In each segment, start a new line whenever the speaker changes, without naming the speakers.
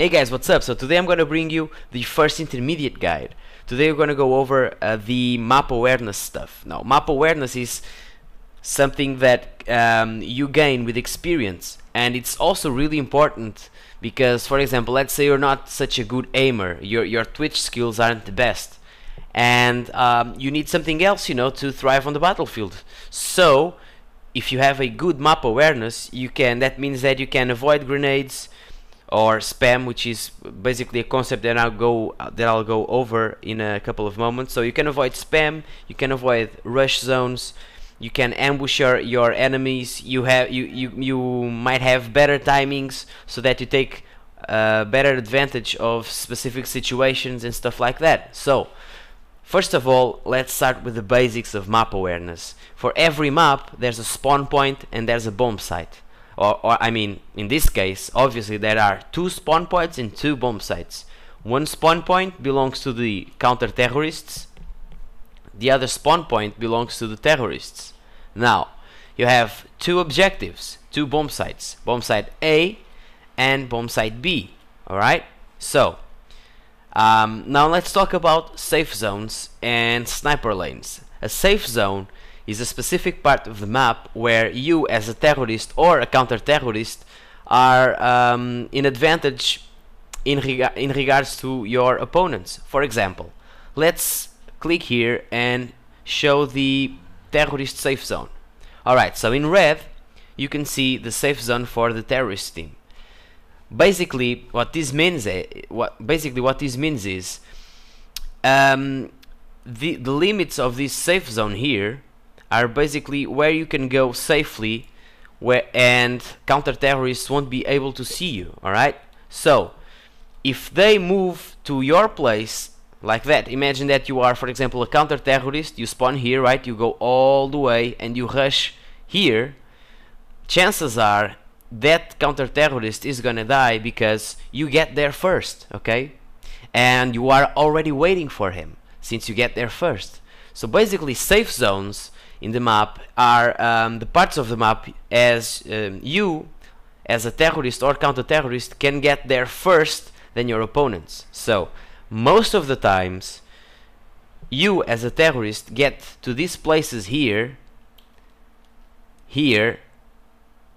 Hey guys, what's up? So today I'm going to bring you the first intermediate guide. Today we're going to go over the map awareness stuff. Now, map awareness is something that you gain with experience, and it's also really important because, for example, let's say you're not such a good aimer, your twitch skills aren't the best, and you need something else, you know, to thrive on the battlefield. So if you have a good map awareness, that means that you can avoid grenades or spam, which is basically a concept that I'll go over in a couple of moments. So you can avoid spam, you can avoid rush zones, you can ambush your enemies. You might have better timings so that you take better advantage of specific situations and stuff like that. So first of all, let's start with the basics of map awareness. For every map, there's a spawn point and there's a bomb site. Or I mean, in this case, obviously there are 2 spawn points and 2 bomb sites. One spawn point belongs to the counter-terrorists. The other spawn point belongs to the terrorists. Now, you have 2 objectives, 2 bomb sites. Bomb site A and bomb site B. Alright? So, now let's talk about safe zones and sniper lanes. A safe zone is a specific part of the map where you as a terrorist or a counter-terrorist are in advantage in regards to your opponents. For example, let's click here and show the terrorist safe zone. Alright, so in red you can see the safe zone for the terrorist team. Basically what this means is the limits of this safe zone here are basically where you can go safely, and counter-terrorists won't be able to see you. Alright, so if they move to your place like that, imagine that you are, for example, a counter-terrorist, you spawn here, right, you go all the way and you rush here, chances are that counter-terrorist is gonna die because you get there first, okay, and you are already waiting for him since you get there first. So basically safe zones in the map are the parts of the map as you as a terrorist or counter-terrorist can get there first than your opponents. So most of the times you as a terrorist get to these places here, here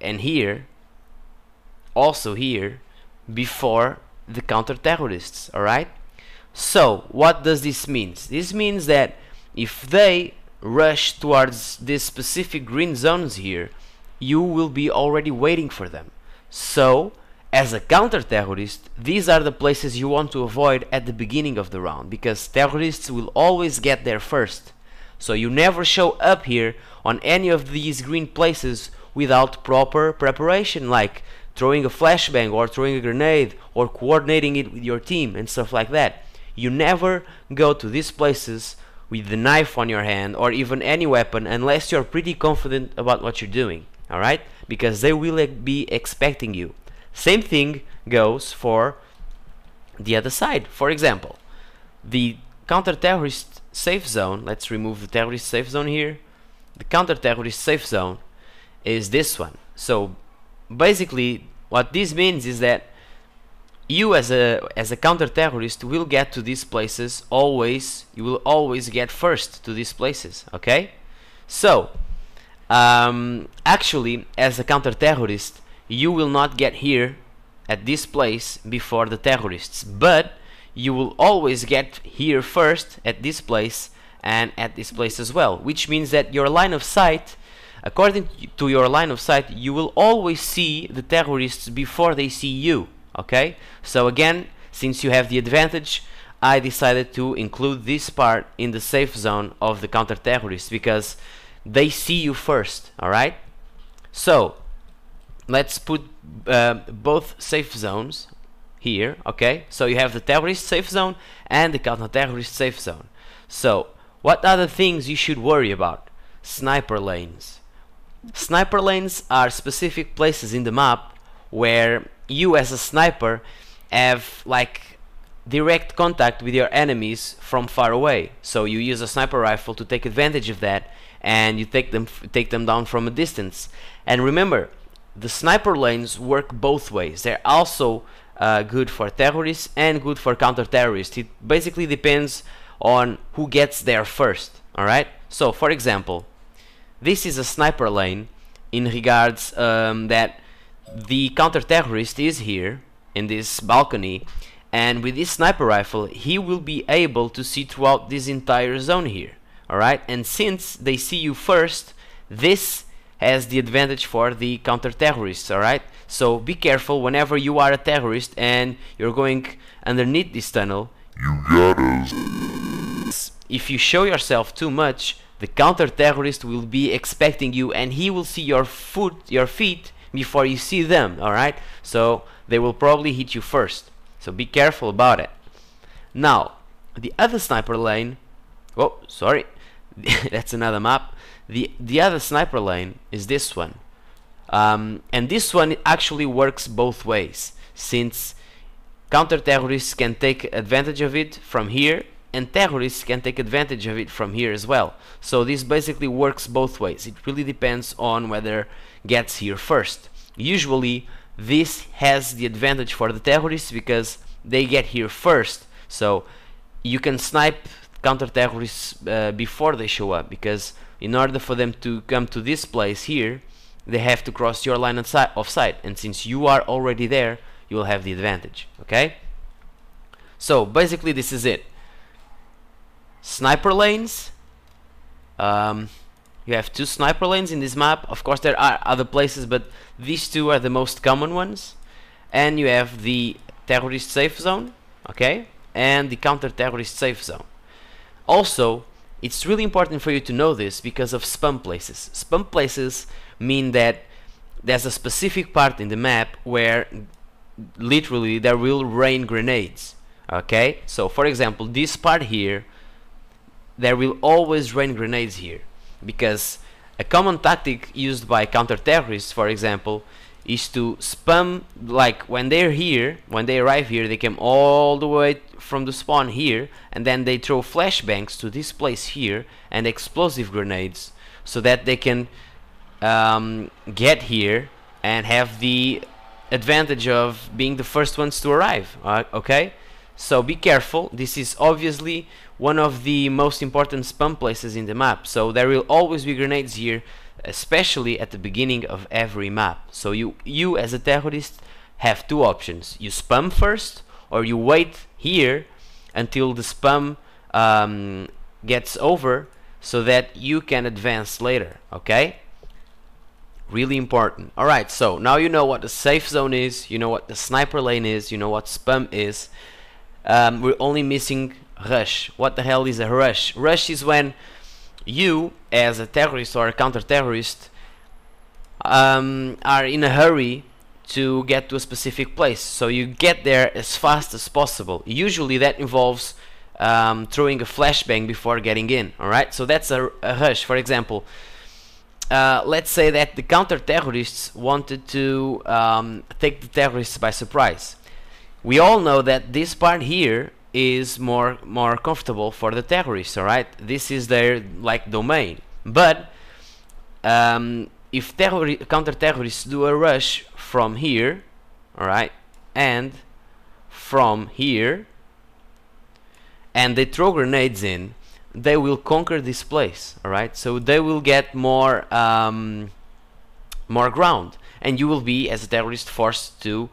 and here, also here, before the counter-terrorists. Alright, so what does this mean? This means that if they rush towards these specific green zones here, you will be already waiting for them. So as a counter-terrorist, these are the places you want to avoid at the beginning of the round, because terrorists will always get there first. So you never show up here on any of these green places without proper preparation, like throwing a flashbang or throwing a grenade or coordinating it with your team and stuff like that. You never go to these places with the knife on your hand or even any weapon unless you're pretty confident about what you're doing. Alright, because they will be expecting you. Same thing goes for the other side. For example, the counter-terrorist safe zone, let's remove the terrorist safe zone here. The counter-terrorist safe zone is this one. So basically what this means is that you as a counter-terrorist will get to these places always. You will always get first to these places, okay? So actually as a counter-terrorist you will not get here at this place before the terrorists, but you will always get here first at this place and at this place as well, which means that your line of sight, according to your line of sight, you will always see the terrorists before they see you. Okay, so again, since you have the advantage, I decided to include this part in the safe zone of the counter-terrorists because they see you first. Alright, so let's put both safe zones here. Okay, so you have the terrorist safe zone and the counter-terrorist safe zone. So what are the things you should worry about? Sniper lanes. Sniper lanes are specific places in the map where you as a sniper have like direct contact with your enemies from far away. So you use a sniper rifle to take advantage of that, and you take them down from a distance. And remember, the sniper lanes work both ways. They're also good for terrorists and good for counter-terrorists. It basically depends on who gets there first. Alright, so for example, this is a sniper lane in regards that the counter-terrorist is here in this balcony, and with this sniper rifle he will be able to see throughout this entire zone here. Alright, and since they see you first, this has the advantage for the counter-terrorists. Alright, so be careful whenever you are a terrorist and you're going underneath this tunnel.
You got us.
If you show yourself too much, the counter-terrorist will be expecting you and he will see your feet before you see them. Alright, so they will probably hit you first, so be careful about it. Now the other sniper lane, oh sorry, that's another map. The other sniper lane is this one, and this one actually works both ways, since counter-terrorists can take advantage of it from here and terrorists can take advantage of it from here as well. So this basically works both ways. It really depends on whether gets here first. Usually this has the advantage for the terrorists because they get here first, so you can snipe counter-terrorists before they show up, because in order for them to come to this place here, they have to cross your line of sight, and since you are already there, you will have the advantage. Okay, so basically this is it. Sniper lanes, you have two sniper lanes in this map. Of course there are other places, but these two are the most common ones. And you have the terrorist safe zone, okay, and the counter-terrorist safe zone. Also, it's really important for you to know this because of spun places. Spun places mean that there's a specific part in the map where literally there will rain grenades. Okay, so for example, this part here, there will always rain grenades here, because a common tactic used by counter-terrorists, for example, is to spam, like when they're here, when they arrive here, they come all the way from the spawn here, and then they throw flashbangs to this place here and explosive grenades, so that they can get here and have the advantage of being the first ones to arrive. Okay, so be careful. This is obviously one of the most important spam places in the map, so there will always be grenades here, especially at the beginning of every map. So you as a terrorist have two options: you spam first, or you wait here until the spam gets over, so that you can advance later. Okay, really important. Alright, so now you know what the safe zone is, you know what the sniper lane is, you know what spam is. We're only missing rush. What the hell is a rush? Rush is when you, as a terrorist or a counter-terrorist, are in a hurry to get to a specific place, so you get there as fast as possible. Usually that involves throwing a flashbang before getting in. Alright, so that's a rush. For example, let's say that the counter-terrorists wanted to take the terrorists by surprise. We all know that this part here is more comfortable for the terrorists. Alright, this is their like domain. But if counter-terrorists do a rush from here, alright, and from here, and they throw grenades in, they will conquer this place. Alright, so they will get more ground, and you will be, as a terrorist, forced to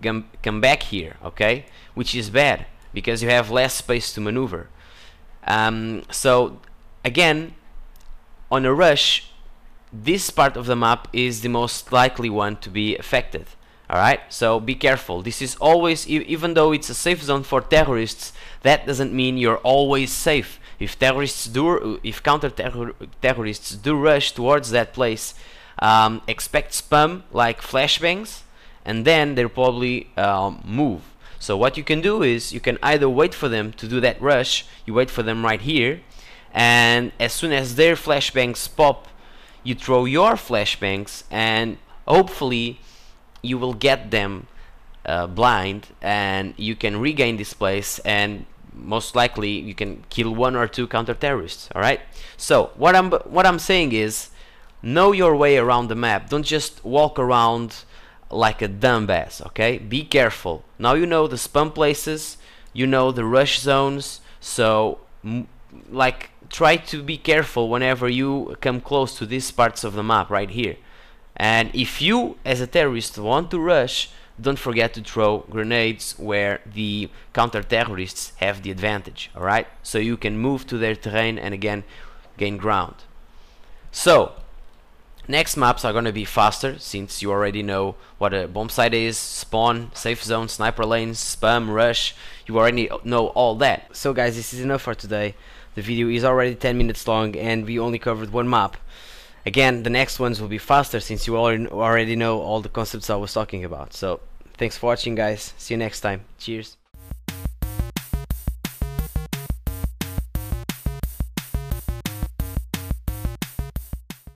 come back here. Okay, which is bad, because you have less space to maneuver. So again, on a rush, this part of the map is the most likely one to be affected. Alright, so be careful. This is always, even though it's a safe zone for terrorists, that doesn't mean you're always safe. If counter-terrorists do rush towards that place, expect spam like flashbangs, and then they'll probably move. So what you can do is, you can either wait for them to do that rush, you wait for them right here, and as soon as their flashbangs pop, you throw your flashbangs, and hopefully you will get them blind, and you can regain this place, and most likely you can kill one or two counter-terrorists. Alright, so what I'm saying is, know your way around the map. Don't just walk around like a dumbass, okay? Be careful. Now you know the spun places, you know the rush zones, so like try to be careful whenever you come close to these parts of the map right here. And if you as a terrorist want to rush, don't forget to throw grenades where the counter-terrorists have the advantage, alright? So you can move to their terrain and again gain ground. So next maps are going to be faster, since you already know what a bomb site is, spawn, safe zone, sniper lanes, spam, rush. You already know all that. So guys, this is enough for today. The video is already 10 minutes long and we only covered one map. Again, the next ones will be faster since you already know all the concepts I was talking about. So thanks for watching, guys. See you next time. Cheers.